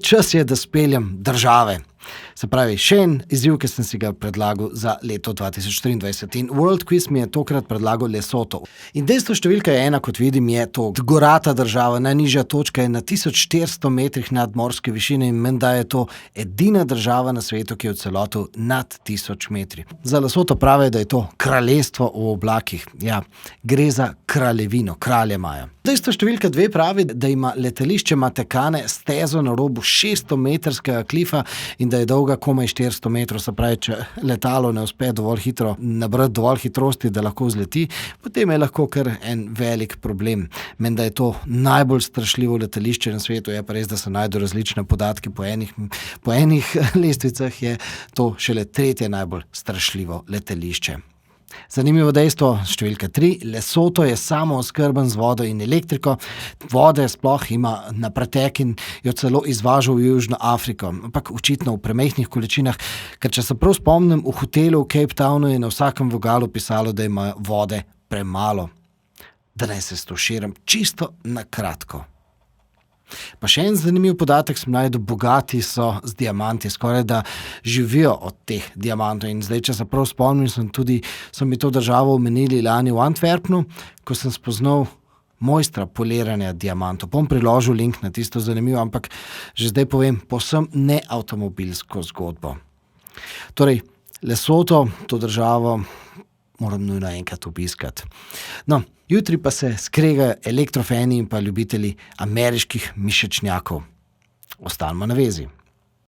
čas je, da speljem države. Se pravi, še en izziv, ki sem si ga predlagal za leto 2023. In World Quiz mi je tokrat predlagal Lesotho. In dejstvo številka 1, kot vidim, je to gorata država, najnižja točka je na 1400 metrih nadmorske višine in menda je to edina država na svetu, ki je v celotu nad 1000 metri. Za Lesotho pravijo, da je to kraljestvo v oblakih. Ja, gre za kraljevino, kralje imajo. Dejstvo številka 2 pravi, da ima letališče Matekane stezo na robu 600-metrskega klifa in da je dolga komaj 400 metrov. Se pravi, če letalo ne uspe dovolj hitro nabrati dovolj hitrosti, da lahko vzleti, potem je lahko kar en velik problem. Menda je to najbolj strašljivo letališče na svetu, je pa res, da se najdejo različne podatki. Po enih lestvicah je to šele 3. najbolj strašljivo letališče. Zanimivo dejstvo, številka 3, Lesotho je samooskrben z vodo in elektriko. Vode sploh ima na pretek in jo celo izvaža v Južno Afriko, ampak očitno v premajhnih količinah, ker če se prav spomnim, v hotelu v Cape Townu je na vsakem vogalu pisalo, da ima vode premalo. Da naj se stoširam čisto na kratko. Pa še en zanimiv podatek sem našel, bogati so z diamanti, skoraj da živijo od teh diamantov. In zdaj, če se prav spomnim, so mi to državo omenili lani v Antwerpnu, ko sem spoznal mojstra poliranja diamantov. Bom priložil link na tisto zanimivo, ampak že zdaj povem povsem neavtomobilsko zgodbo. Torej, Lesotho, to državo moram nujno enkrat obiskati. No, jutri pa se skregajo elektrofeni in pa ljubitelji ameriških mišečnjakov. Ostanimo na vezi.